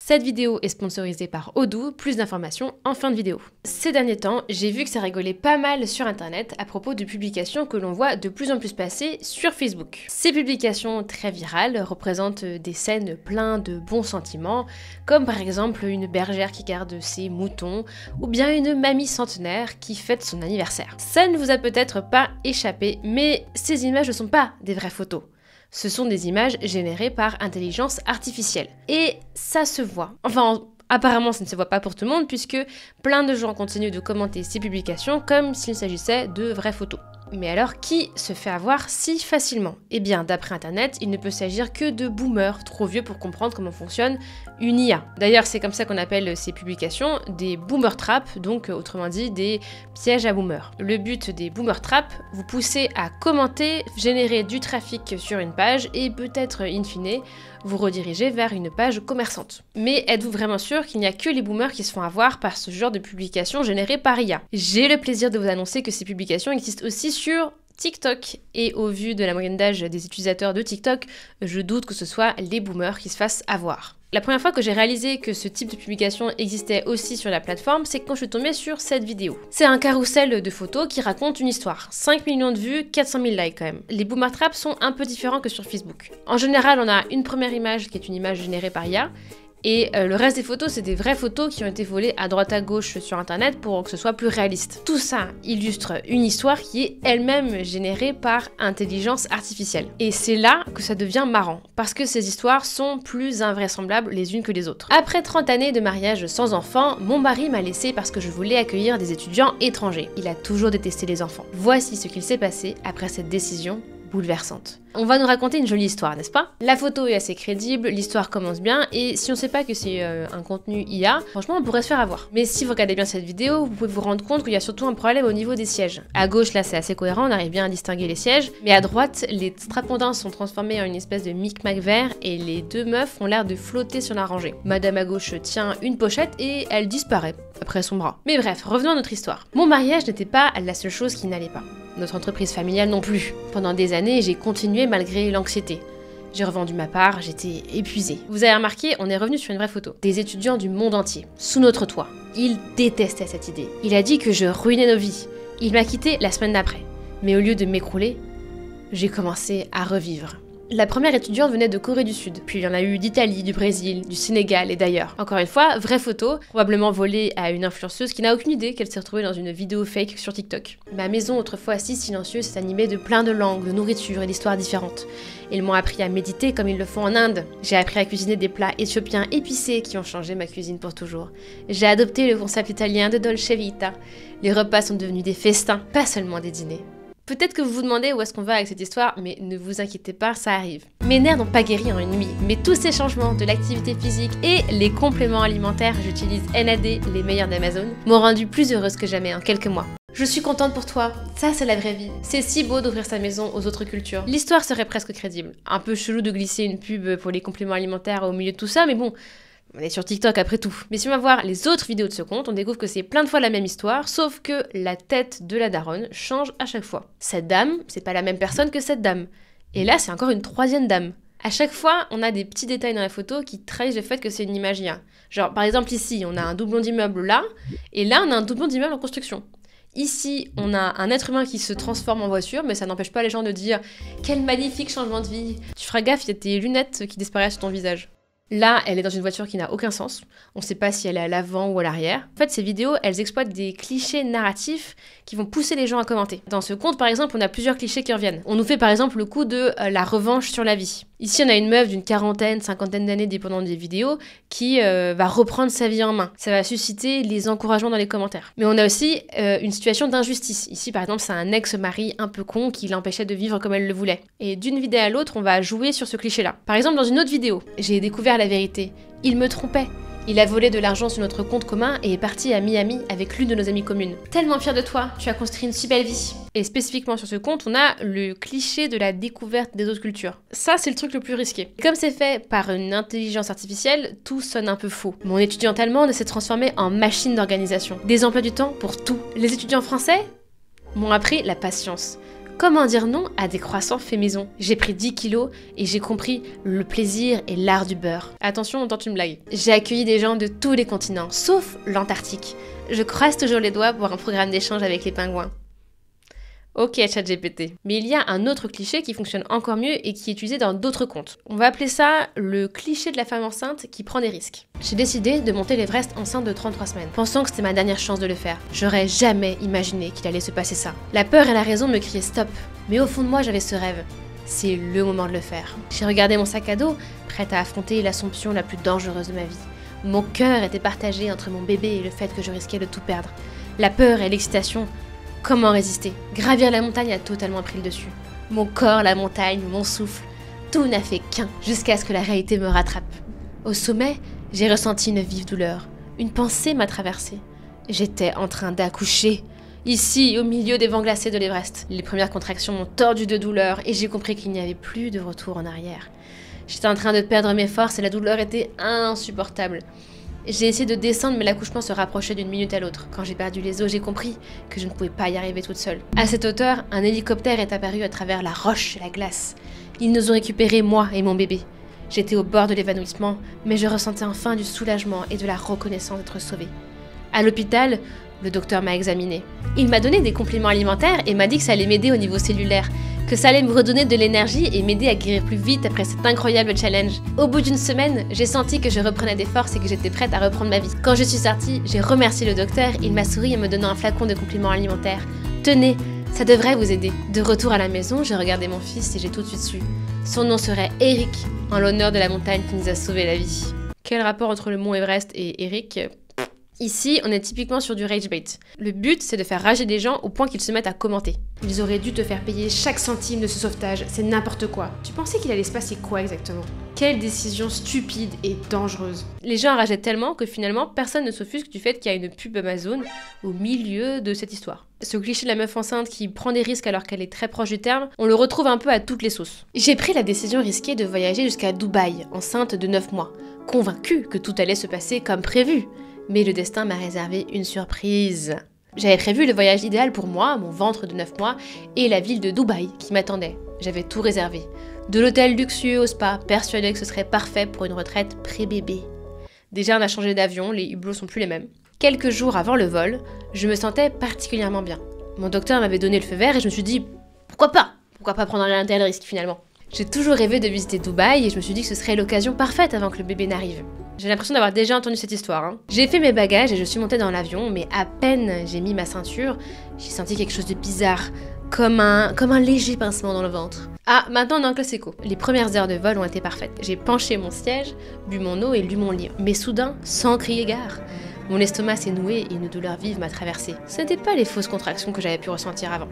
Cette vidéo est sponsorisée par Odoo, plus d'informations en fin de vidéo. Ces derniers temps, j'ai vu que ça rigolait pas mal sur internet à propos de publications que l'on voit de plus en plus passer sur Facebook. Ces publications très virales représentent des scènes pleines de bons sentiments, comme par exemple une bergère qui garde ses moutons, ou bien une mamie centenaire qui fête son anniversaire. Ça ne vous a peut-être pas échappé, mais ces images ne sont pas des vraies photos. Ce sont des images générées par intelligence artificielle. Et ça se voit. Enfin, apparemment ça ne se voit pas pour tout le monde puisque plein de gens continuent de commenter ces publications comme s'il s'agissait de vraies photos. Mais alors, qui se fait avoir si facilement? Eh bien, d'après internet, il ne peut s'agir que de boomers, trop vieux pour comprendre comment fonctionne une IA. D'ailleurs, c'est comme ça qu'on appelle ces publications des boomer traps, donc autrement dit des pièges à boomers. Le but des boomer traps, vous pousser à commenter, générer du trafic sur une page et peut-être, in fine, vous rediriger vers une page commerçante. Mais êtes-vous vraiment sûr qu'il n'y a que les boomers qui se font avoir par ce genre de publications générées par IA? J'ai le plaisir de vous annoncer que ces publications existent aussi sur TikTok. Et au vu de la moyenne d'âge des utilisateurs de TikTok, je doute que ce soit les boomers qui se fassent avoir. La première fois que j'ai réalisé que ce type de publication existait aussi sur la plateforme, c'est quand je suis tombée sur cette vidéo. C'est un carrousel de photos qui raconte une histoire. 5 millions de vues, 400 000 likes quand même. Les boomer traps sont un peu différents que sur Facebook. En général, on a une première image qui est une image générée par IA, et le reste des photos, c'est des vraies photos qui ont été volées à droite à gauche sur internet pour que ce soit plus réaliste. Tout ça illustre une histoire qui est elle-même générée par intelligence artificielle. Et c'est là que ça devient marrant, parce que ces histoires sont plus invraisemblables les unes que les autres. Après 30 années de mariage sans enfants, mon mari m'a laissé parce que je voulais accueillir des étudiants étrangers. Il a toujours détesté les enfants. Voici ce qu'il s'est passé après cette décision bouleversante. On va nous raconter une jolie histoire, n'est-ce pas? La photo est assez crédible, l'histoire commence bien, et si on sait pas que c'est un contenu IA, franchement on pourrait se faire avoir. Mais si vous regardez bien cette vidéo, vous pouvez vous rendre compte qu'il y a surtout un problème au niveau des sièges. À gauche, là c'est assez cohérent, on arrive bien à distinguer les sièges, mais à droite, les strapontins sont transformés en une espèce de micmac vert, et les deux meufs ont l'air de flotter sur la rangée. Madame à gauche tient une pochette, et elle disparaît après son bras. Mais bref, revenons à notre histoire. Mon mariage n'était pas la seule chose qui n'allait pas. Notre entreprise familiale non plus. Pendant des années, j'ai continué malgré l'anxiété. J'ai revendu ma part, j'étais épuisée. Vous avez remarqué, on est revenu sur une vraie photo. Des étudiants du monde entier, sous notre toit. Il détestait cette idée. Il a dit que je ruinais nos vies. Il m'a quitté la semaine d'après. Mais au lieu de m'écrouler, j'ai commencé à revivre. La première étudiante venait de Corée du Sud, puis il y en a eu d'Italie, du Brésil, du Sénégal et d'ailleurs. Encore une fois, vraie photo, probablement volée à une influenceuse qui n'a aucune idée qu'elle s'est retrouvée dans une vidéo fake sur TikTok. Ma maison, autrefois si silencieuse, s'est animée de plein de langues, de nourriture et d'histoires différentes. Ils m'ont appris à méditer comme ils le font en Inde. J'ai appris à cuisiner des plats éthiopiens épicés qui ont changé ma cuisine pour toujours. J'ai adopté le concept italien de dolce vita. Les repas sont devenus des festins, pas seulement des dîners. Peut-être que vous vous demandez où est-ce qu'on va avec cette histoire, mais ne vous inquiétez pas, ça arrive. Mes nerfs n'ont pas guéri en une nuit, mais tous ces changements de l'activité physique et les compléments alimentaires, j'utilise NAD, les meilleurs d'Amazon, m'ont rendue plus heureuse que jamais en quelques mois. Je suis contente pour toi, ça c'est la vraie vie. C'est si beau d'ouvrir sa maison aux autres cultures. L'histoire serait presque crédible. Un peu chelou de glisser une pub pour les compléments alimentaires au milieu de tout ça, mais bon... On est sur TikTok après tout. Mais si on va voir les autres vidéos de ce compte, on découvre que c'est plein de fois la même histoire, sauf que la tête de la daronne change à chaque fois. Cette dame, c'est pas la même personne que cette dame. Et là, c'est encore une troisième dame. À chaque fois, on a des petits détails dans la photo qui trahissent le fait que c'est une image IA. Genre, par exemple, ici, on a un doublon d'immeuble là, et là, on a un doublon d'immeuble en construction. Ici, on a un être humain qui se transforme en voiture, mais ça n'empêche pas les gens de dire « Quel magnifique changement de vie !» Tu feras gaffe, il y a tes lunettes qui disparaissent sur ton visage. Là, elle est dans une voiture qui n'a aucun sens. On ne sait pas si elle est à l'avant ou à l'arrière. En fait, ces vidéos, elles exploitent des clichés narratifs qui vont pousser les gens à commenter. Dans ce compte, par exemple, on a plusieurs clichés qui reviennent. On nous fait par exemple le coup de la revanche sur la vie. Ici, on a une meuf d'une quarantaine, cinquantaine d'années, dépendant des vidéos, qui va reprendre sa vie en main. Ça va susciter les encouragements dans les commentaires. Mais on a aussi une situation d'injustice. Ici, par exemple, c'est un ex-mari un peu con qui l'empêchait de vivre comme elle le voulait. Et d'une vidéo à l'autre, on va jouer sur ce cliché-là. Par exemple, dans une autre vidéo, j'ai découvert la vérité. Il me trompait. Il a volé de l'argent sur notre compte commun et est parti à Miami avec l'une de nos amies communes. Tellement fière de toi, tu as construit une si belle vie. Et spécifiquement sur ce compte, on a le cliché de la découverte des autres cultures. Ça, c'est le truc le plus risqué. Comme c'est fait par une intelligence artificielle, tout sonne un peu faux. Mon étudiante allemande s'est transformée en machine d'organisation. Des emplois du temps pour tout. Les étudiants français m'ont appris la patience. Comment dire non à des croissants faits maison? J'ai pris 10 kilos et j'ai compris le plaisir et l'art du beurre. Attention, on tente une blague. J'ai accueilli des gens de tous les continents, sauf l'Antarctique. Je croise toujours les doigts pour un programme d'échange avec les pingouins. Ok, ChatGPT. Mais il y a un autre cliché qui fonctionne encore mieux et qui est utilisé dans d'autres comptes. On va appeler ça le cliché de la femme enceinte qui prend des risques. J'ai décidé de monter l'Everest enceinte de 33 semaines, pensant que c'était ma dernière chance de le faire. J'aurais jamais imaginé qu'il allait se passer ça. La peur et la raison me criaient stop, mais au fond de moi j'avais ce rêve. C'est le moment de le faire. J'ai regardé mon sac à dos, prête à affronter l'assomption la plus dangereuse de ma vie. Mon cœur était partagé entre mon bébé et le fait que je risquais de tout perdre. La peur et l'excitation. Comment résister? Gravir la montagne a totalement pris le dessus. Mon corps, la montagne, mon souffle, tout n'a fait qu'un, jusqu'à ce que la réalité me rattrape. Au sommet, j'ai ressenti une vive douleur. Une pensée m'a traversée. J'étais en train d'accoucher, ici, au milieu des vents glacés de l'Everest. Les premières contractions m'ont tordu de douleur et j'ai compris qu'il n'y avait plus de retour en arrière. J'étais en train de perdre mes forces et la douleur était insupportable. J'ai essayé de descendre mais l'accouchement se rapprochait d'une minute à l'autre. Quand j'ai perdu les os, j'ai compris que je ne pouvais pas y arriver toute seule. À cette hauteur, un hélicoptère est apparu à travers la roche et la glace. Ils nous ont récupérés, moi et mon bébé. J'étais au bord de l'évanouissement, mais je ressentais enfin du soulagement et de la reconnaissance d'être sauvée. À l'hôpital, le docteur m'a examiné. Il m'a donné des compléments alimentaires et m'a dit que ça allait m'aider au niveau cellulaire, que ça allait me redonner de l'énergie et m'aider à guérir plus vite après cet incroyable challenge. Au bout d'une semaine, j'ai senti que je reprenais des forces et que j'étais prête à reprendre ma vie. Quand je suis sortie, j'ai remercié le docteur, il m'a souri en me donnant un flacon de compléments alimentaires. Tenez, ça devrait vous aider. De retour à la maison, j'ai regardé mon fils et j'ai tout de suite su. Son nom serait Eric, en l'honneur de la montagne qui nous a sauvé la vie. Quel rapport entre le mont Everest et Eric? Ici, on est typiquement sur du rage bait. Le but, c'est de faire rager des gens au point qu'ils se mettent à commenter. Ils auraient dû te faire payer chaque centime de ce sauvetage, c'est n'importe quoi. Tu pensais qu'il allait se passer quoi exactement? Quelle décision stupide et dangereuse. Les gens rageaient tellement que finalement, personne ne s'offusque du fait qu'il y a une pub Amazon au milieu de cette histoire. Ce cliché de la meuf enceinte qui prend des risques alors qu'elle est très proche du terme, on le retrouve un peu à toutes les sauces. J'ai pris la décision risquée de voyager jusqu'à Dubaï, enceinte de 9 mois, convaincue que tout allait se passer comme prévu. Mais le destin m'a réservé une surprise. J'avais prévu le voyage idéal pour moi, mon ventre de 9 mois, et la ville de Dubaï qui m'attendait. J'avais tout réservé. De l'hôtel luxueux au spa, persuadée que ce serait parfait pour une retraite pré-bébé. Déjà, on a changé d'avion, les hublots sont plus les mêmes. Quelques jours avant le vol, je me sentais particulièrement bien. Mon docteur m'avait donné le feu vert et je me suis dit « Pourquoi pas? Pourquoi pas prendre un tel risque finalement ?» J'ai toujours rêvé de visiter Dubaï et je me suis dit que ce serait l'occasion parfaite avant que le bébé n'arrive. J'ai l'impression d'avoir déjà entendu cette histoire. Hein. J'ai fait mes bagages et je suis montée dans l'avion, mais à peine j'ai mis ma ceinture, j'ai senti quelque chose de bizarre, comme un léger pincement dans le ventre. Ah, maintenant on est en classe éco. Les premières heures de vol ont été parfaites. J'ai penché mon siège, bu mon eau et lu mon livre. Mais soudain, sans crier gare, mon estomac s'est noué et une douleur vive m'a traversée. Ce n'étaient pas les fausses contractions que j'avais pu ressentir avant.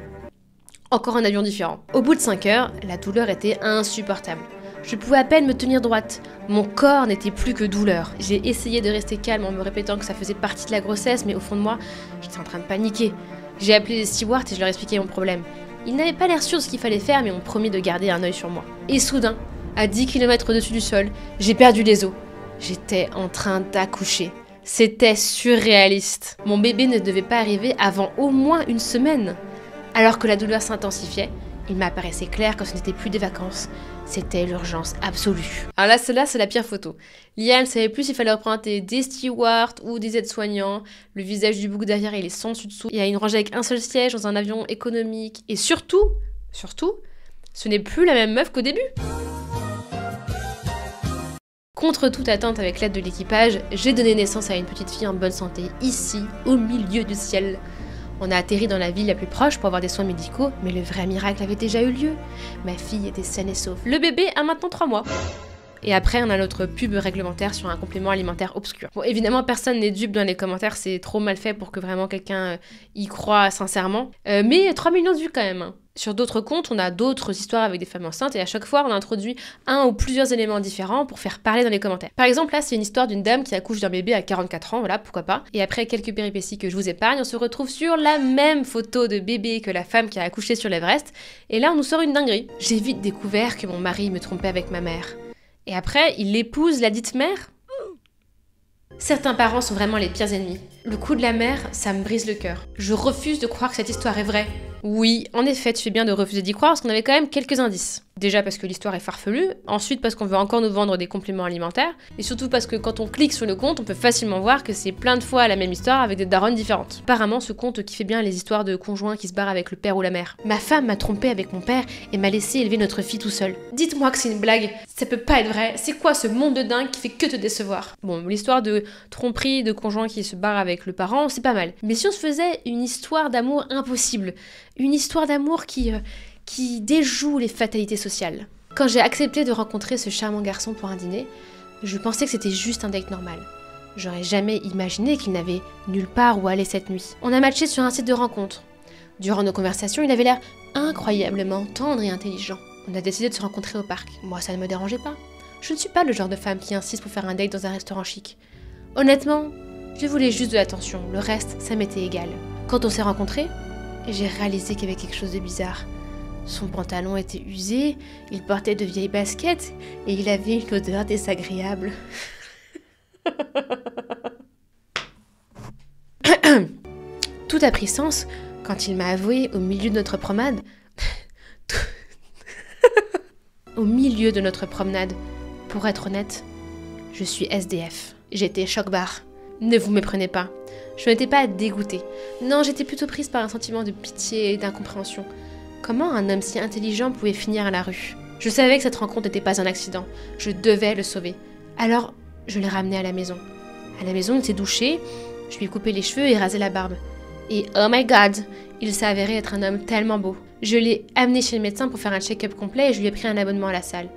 Encore un avion différent. Au bout de 5 heures, la douleur était insupportable. Je pouvais à peine me tenir droite. Mon corps n'était plus que douleur. J'ai essayé de rester calme en me répétant que ça faisait partie de la grossesse, mais au fond de moi, j'étais en train de paniquer. J'ai appelé les stewards et je leur expliqué mon problème. Ils n'avaient pas l'air sûrs de ce qu'il fallait faire, mais ont promis de garder un œil sur moi. Et soudain, à 10 km au-dessus du sol, j'ai perdu les os. J'étais en train d'accoucher. C'était surréaliste. Mon bébé ne devait pas arriver avant au moins une semaine. Alors que la douleur s'intensifiait, il m'apparaissait clair que ce n'était plus des vacances, c'était l'urgence absolue. Alors là, celle-là, c'est la pire photo. Lia ne savait plus s'il fallait emprunter des stewards ou des aides-soignants. Le visage du bouc derrière, il est sans dessus-dessous. Il y a une rangée avec un seul siège dans un avion économique. Et surtout, ce n'est plus la même meuf qu'au début. Contre toute attente avec l'aide de l'équipage, j'ai donné naissance à une petite fille en bonne santé, ici, au milieu du ciel. On a atterri dans la ville la plus proche pour avoir des soins médicaux, mais le vrai miracle avait déjà eu lieu. Ma fille était saine et sauve. Le bébé a maintenant 3 mois. Et après, on a notre pub réglementaire sur un complément alimentaire obscur. Bon, évidemment, personne n'est dupe dans les commentaires, c'est trop mal fait pour que vraiment quelqu'un y croie sincèrement. Mais 3 millions de vues quand même. Sur d'autres comptes, on a d'autres histoires avec des femmes enceintes et à chaque fois, on introduit un ou plusieurs éléments différents pour faire parler dans les commentaires. Par exemple, là, c'est une histoire d'une dame qui accouche d'un bébé à 44 ans, voilà, pourquoi pas. Et après quelques péripéties que je vous épargne, on se retrouve sur la même photo de bébé que la femme qui a accouché sur l'Everest. Et là, on nous sort une dinguerie. J'ai vite découvert que mon mari me trompait avec ma mère. Et après, il épouse la dite mère. Certains parents sont vraiment les pires ennemis. Le coup de la mère, ça me brise le cœur. Je refuse de croire que cette histoire est vraie. Oui, en effet, tu fais bien de refuser d'y croire parce qu'on avait quand même quelques indices. Déjà parce que l'histoire est farfelue, ensuite parce qu'on veut encore nous vendre des compléments alimentaires, et surtout parce que quand on clique sur le compte, on peut facilement voir que c'est plein de fois la même histoire avec des daronnes différentes. Apparemment, ce compte kiffait bien les histoires de conjoints qui se barrent avec le père ou la mère. Ma femme m'a trompé avec mon père et m'a laissé élever notre fille tout seul. Dites-moi que c'est une blague, ça peut pas être vrai, c'est quoi ce monde de dingue qui fait que te décevoir? Bon, l'histoire de tromperie de conjoints qui se barrent avec le parent, c'est pas mal. Mais si on se faisait une histoire d'amour impossible, une histoire d'amour qui déjoue les fatalités sociales. Quand j'ai accepté de rencontrer ce charmant garçon pour un dîner, je pensais que c'était juste un date normal. J'aurais jamais imaginé qu'il n'avait nulle part où aller cette nuit. On a matché sur un site de rencontre. Durant nos conversations, il avait l'air incroyablement tendre et intelligent. On a décidé de se rencontrer au parc. Moi, ça ne me dérangeait pas. Je ne suis pas le genre de femme qui insiste pour faire un date dans un restaurant chic. Honnêtement, je voulais juste de l'attention, le reste, ça m'était égal. Quand on s'est rencontrés, j'ai réalisé qu'il y avait quelque chose de bizarre. Son pantalon était usé, il portait de vieilles baskets et il avait une odeur désagréable. Tout a pris sens quand il m'a avoué au milieu de notre promenade. Au milieu de notre promenade, pour être honnête, je suis SDF. J'étais choc-barre. Ne vous méprenez pas. Je n'étais pas dégoûtée. Non, j'étais plutôt prise par un sentiment de pitié et d'incompréhension. Comment un homme si intelligent pouvait finir à la rue? Je savais que cette rencontre n'était pas un accident. Je devais le sauver. Alors, je l'ai ramené à la maison. À la maison, il s'est douché, je lui ai coupé les cheveux et rasé la barbe. Et oh my god, il s'est avéré être un homme tellement beau. Je l'ai amené chez le médecin pour faire un check-up complet et je lui ai pris un abonnement à la salle.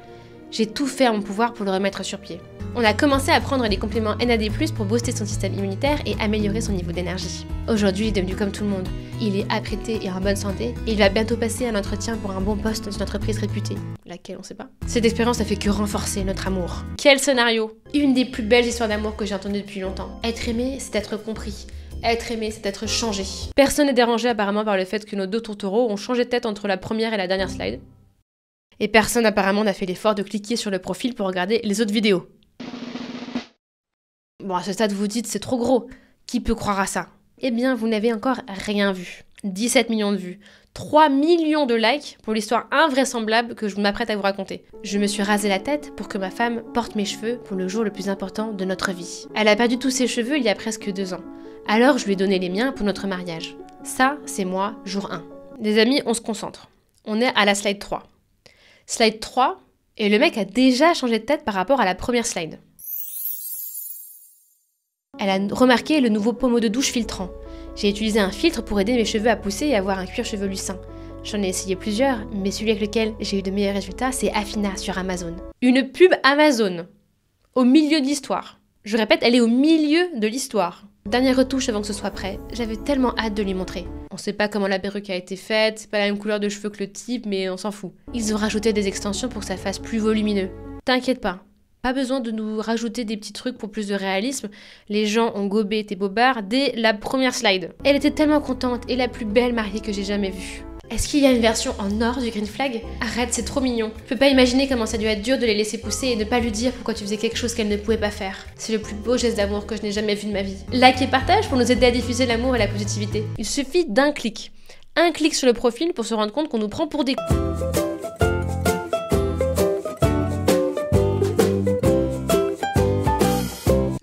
J'ai tout fait en mon pouvoir pour le remettre sur pied. On a commencé à prendre des compléments NAD+, pour booster son système immunitaire et améliorer son niveau d'énergie. Aujourd'hui, il est devenu comme tout le monde. Il est apprêté et en bonne santé, et il va bientôt passer un entretien pour un bon poste dans une entreprise réputée. Laquelle, on sait pas. Cette expérience n'a fait que renforcer notre amour. Quel scénario! Une des plus belles histoires d'amour que j'ai entendues depuis longtemps. Être aimé, c'est être compris. Être aimé, c'est être changé. Personne n'est dérangé apparemment par le fait que nos deux tourtereaux ont changé de tête entre la première et la dernière slide. Et personne apparemment n'a fait l'effort de cliquer sur le profil pour regarder les autres vidéos. Bon, à ce stade, vous vous dites, c'est trop gros. Qui peut croire à ça? Eh bien, vous n'avez encore rien vu. 17 millions de vues. 3 millions de likes pour l'histoire invraisemblable que je m'apprête à vous raconter. Je me suis rasé la tête pour que ma femme porte mes cheveux pour le jour le plus important de notre vie. Elle a perdu tous ses cheveux il y a presque 2 ans. Alors, je lui ai donné les miens pour notre mariage. Ça, c'est moi, jour 1. Les amis, on se concentre. On est à la slide 3. Slide 3, et le mec a déjà changé de tête par rapport à la première slide. Elle a remarqué le nouveau pommeau de douche filtrant. J'ai utilisé un filtre pour aider mes cheveux à pousser et avoir un cuir chevelu sain. J'en ai essayé plusieurs, mais celui avec lequel j'ai eu de meilleurs résultats, c'est Affina sur Amazon. Une pub Amazon. Au milieu de l'histoire. Je répète, elle est au milieu de l'histoire. Dernière retouche avant que ce soit prêt, j'avais tellement hâte de lui montrer. On sait pas comment la perruque a été faite, c'est pas la même couleur de cheveux que le type, mais on s'en fout. Ils ont rajouté des extensions pour que ça fasse plus volumineux. T'inquiète pas. Pas besoin de nous rajouter des petits trucs pour plus de réalisme. Les gens ont gobé tes bobards dès la première slide. Elle était tellement contente et la plus belle mariée que j'ai jamais vue. Est-ce qu'il y a une version en or du green flag? Arrête, c'est trop mignon. Je peux pas imaginer comment ça a dû être dur de les laisser pousser et ne pas lui dire pourquoi tu faisais quelque chose qu'elle ne pouvait pas faire. C'est le plus beau geste d'amour que je n'ai jamais vu de ma vie. Like et partage pour nous aider à diffuser l'amour et la positivité. Il suffit d'un clic. Un clic sur le profil pour se rendre compte qu'on nous prend pour des cons.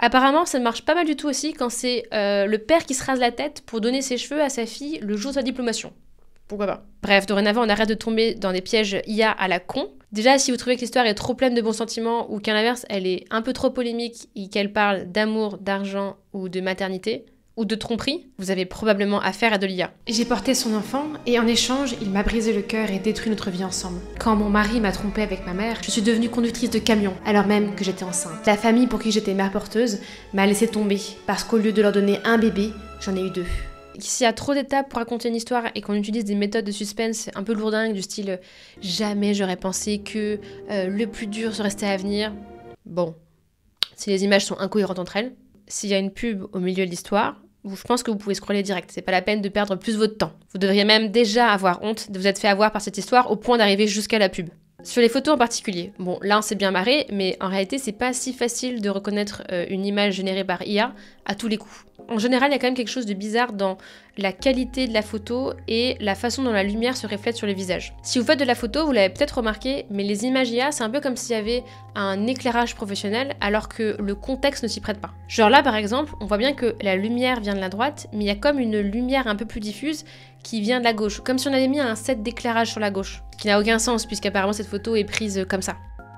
Apparemment, ça ne marche pas mal du tout aussi quand c'est le père qui se rase la tête pour donner ses cheveux à sa fille le jour de sa diplomation. Pourquoi pas? Bref, dorénavant, on arrête de tomber dans des pièges IA à la con. Déjà, si vous trouvez que l'histoire est trop pleine de bons sentiments ou qu'à l'inverse, elle est un peu trop polémique et qu'elle parle d'amour, d'argent ou de maternité, ou de tromperie, vous avez probablement affaire à de l'IA. J'ai porté son enfant et en échange, il m'a brisé le cœur et détruit notre vie ensemble. Quand mon mari m'a trompée avec ma mère, je suis devenue conductrice de camion, alors même que j'étais enceinte. La famille pour qui j'étais mère porteuse m'a laissé tomber, parce qu'au lieu de leur donner un bébé, j'en ai eu 2. S'il y a trop d'étapes pour raconter une histoire et qu'on utilise des méthodes de suspense un peu lourdingues du style « jamais j'aurais pensé que le plus dur serait resté à venir », bon, si les images sont incohérentes entre elles, s'il y a une pub au milieu de l'histoire, je pense que vous pouvez scroller direct, c'est pas la peine de perdre plus votre temps. Vous devriez même déjà avoir honte de vous être fait avoir par cette histoire au point d'arriver jusqu'à la pub. Sur les photos en particulier, bon là on s'est bien marré, mais en réalité c'est pas si facile de reconnaître une image générée par IA à tous les coups. En général, il y a quand même quelque chose de bizarre dans la qualité de la photo et la façon dont la lumière se reflète sur le visage. Si vous faites de la photo, vous l'avez peut-être remarqué, mais les images IA, c'est un peu comme s'il y avait un éclairage professionnel alors que le contexte ne s'y prête pas. Genre là, par exemple, on voit bien que la lumière vient de la droite, mais il y a comme une lumière un peu plus diffuse qui vient de la gauche, comme si on avait mis un set d'éclairage sur la gauche, ce qui n'a aucun sens puisqu'apparemment cette photo est prise comme ça.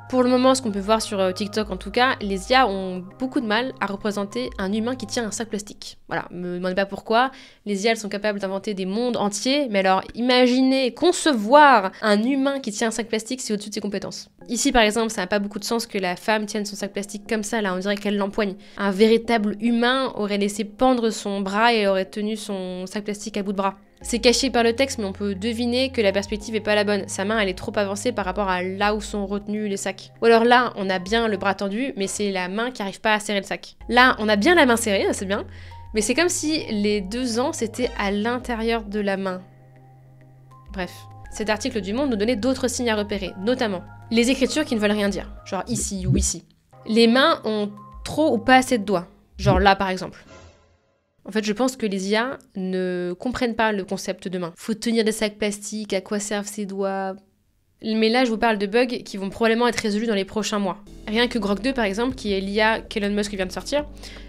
Pour le moment, ce qu'on peut voir sur TikTok en tout cas, les IA ont beaucoup de mal à représenter un humain qui tient un sac plastique. Voilà, me demandez pas pourquoi, les IA elles sont capables d'inventer des mondes entiers, mais alors imaginez, concevoir un humain qui tient un sac plastique, c'est au-dessus de ses compétences. Ici par exemple, ça n'a pas beaucoup de sens que la femme tienne son sac plastique comme ça, là on dirait qu'elle l'empoigne. Un véritable humain aurait laissé pendre son bras et aurait tenu son sac plastique à bout de bras. C'est caché par le texte, mais on peut deviner que la perspective est pas la bonne. Sa main, elle est trop avancée par rapport à là où sont retenus les sacs. Ou alors là, on a bien le bras tendu, mais c'est la main qui arrive pas à serrer le sac. Là, on a bien la main serrée, c'est bien, mais c'est comme si les deux ans, c'était à l'intérieur de la main. Bref. Cet article du Monde nous donnait d'autres signes à repérer, notamment les écritures qui ne veulent rien dire, genre ici ou ici. Les mains ont trop ou pas assez de doigts, genre là par exemple. En fait, je pense que les IA ne comprennent pas le concept de main. Faut tenir des sacs plastiques, à quoi servent ses doigts? Mais là, je vous parle de bugs qui vont probablement être résolus dans les prochains mois. Rien que Grok 2, par exemple, qui est l'IA qu'Elon Musk vient de sortir,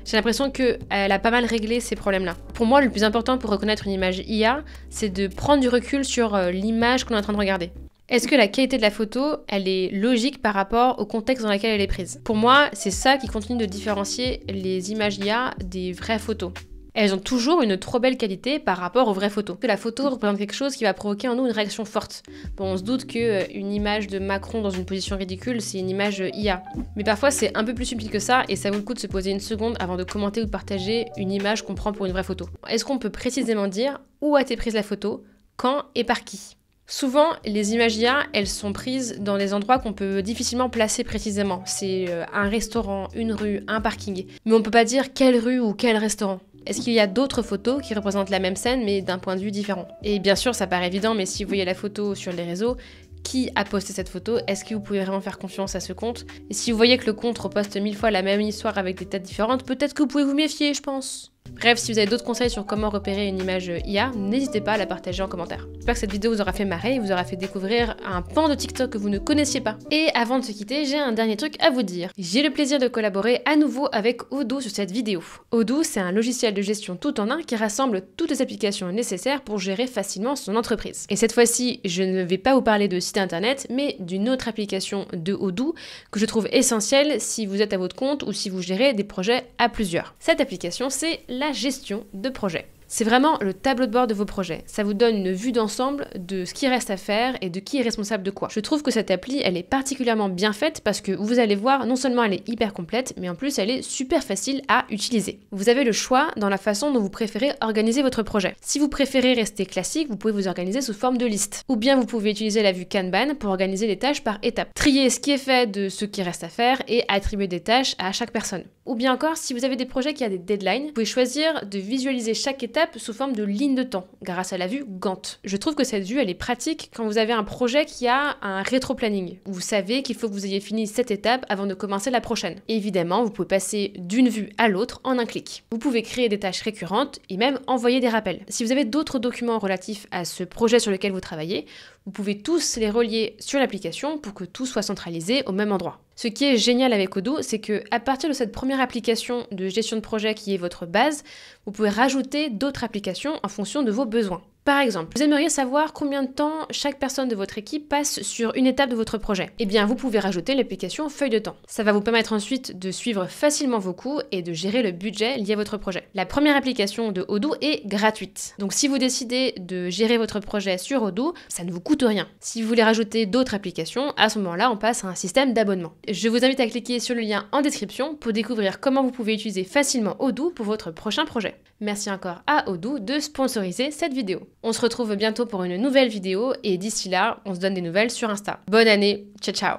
j'ai l'impression qu'elle a pas mal réglé ces problèmes-là. Pour moi, le plus important pour reconnaître une image IA, c'est de prendre du recul sur l'image qu'on est en train de regarder. Est-ce que la qualité de la photo, elle est logique par rapport au contexte dans lequel elle est prise? Pour moi, c'est ça qui continue de différencier les images IA des vraies photos. Elles ont toujours une trop belle qualité par rapport aux vraies photos. Que la photo représente quelque chose qui va provoquer en nous une réaction forte. Bon, on se doute qu'une image de Macron dans une position ridicule, c'est une image IA. Mais parfois, c'est un peu plus subtil que ça et ça vaut le coup de se poser une seconde avant de commenter ou de partager une image qu'on prend pour une vraie photo. Est-ce qu'on peut précisément dire où a été prise la photo, quand et par qui? Souvent, les images IA, elles sont prises dans des endroits qu'on peut difficilement placer précisément. C'est un restaurant, une rue, un parking. Mais on peut pas dire quelle rue ou quel restaurant. Est-ce qu'il y a d'autres photos qui représentent la même scène mais d'un point de vue différent? Et bien sûr, ça paraît évident, mais si vous voyez la photo sur les réseaux, qui a posté cette photo? Est-ce que vous pouvez vraiment faire confiance à ce compte? Et si vous voyez que le compte reposte 1000 fois la même histoire avec des têtes différentes, peut-être que vous pouvez vous méfier, je pense. Bref, si vous avez d'autres conseils sur comment repérer une image IA, n'hésitez pas à la partager en commentaire. J'espère que cette vidéo vous aura fait marrer et vous aura fait découvrir un pan de TikTok que vous ne connaissiez pas. Et avant de se quitter, j'ai un dernier truc à vous dire. J'ai le plaisir de collaborer à nouveau avec Odoo sur cette vidéo. Odoo, c'est un logiciel de gestion tout en un qui rassemble toutes les applications nécessaires pour gérer facilement son entreprise. Et cette fois-ci, je ne vais pas vous parler de site internet, mais d'une autre application de Odoo que je trouve essentielle si vous êtes à votre compte ou si vous gérez des projets à plusieurs. Cette application, c'est la gestion de projet. C'est vraiment le tableau de bord de vos projets. Ça vous donne une vue d'ensemble de ce qui reste à faire et de qui est responsable de quoi. Je trouve que cette appli, elle est particulièrement bien faite parce que vous allez voir, non seulement elle est hyper complète, mais en plus elle est super facile à utiliser. Vous avez le choix dans la façon dont vous préférez organiser votre projet. Si vous préférez rester classique, vous pouvez vous organiser sous forme de liste. Ou bien vous pouvez utiliser la vue Kanban pour organiser les tâches par étapes. Trier ce qui est fait de ce qui reste à faire et attribuer des tâches à chaque personne. Ou bien encore, si vous avez des projets qui ont des deadlines, vous pouvez choisir de visualiser chaque étape sous forme de ligne de temps, grâce à la vue Gantt. Je trouve que cette vue, elle est pratique quand vous avez un projet qui a un rétro-planning. Vous savez qu'il faut que vous ayez fini cette étape avant de commencer la prochaine. Et évidemment, vous pouvez passer d'une vue à l'autre en un clic. Vous pouvez créer des tâches récurrentes et même envoyer des rappels. Si vous avez d'autres documents relatifs à ce projet sur lequel vous travaillez, vous pouvez tous les relier sur l'application pour que tout soit centralisé au même endroit. Ce qui est génial avec Odoo, c'est que à partir de cette première application de gestion de projet qui est votre base, vous pouvez rajouter d'autres applications en fonction de vos besoins. Par exemple, vous aimeriez savoir combien de temps chaque personne de votre équipe passe sur une étape de votre projet. Eh bien, vous pouvez rajouter l'application feuille de temps. Ça va vous permettre ensuite de suivre facilement vos coûts et de gérer le budget lié à votre projet. La première application de Odoo est gratuite. Donc si vous décidez de gérer votre projet sur Odoo, ça ne vous coûte rien. Si vous voulez rajouter d'autres applications, à ce moment-là, on passe à un système d'abonnement. Je vous invite à cliquer sur le lien en description pour découvrir comment vous pouvez utiliser facilement Odoo pour votre prochain projet. Merci encore à Odoo de sponsoriser cette vidéo. On se retrouve bientôt pour une nouvelle vidéo et d'ici là, on se donne des nouvelles sur Insta. Bonne année, ciao ciao!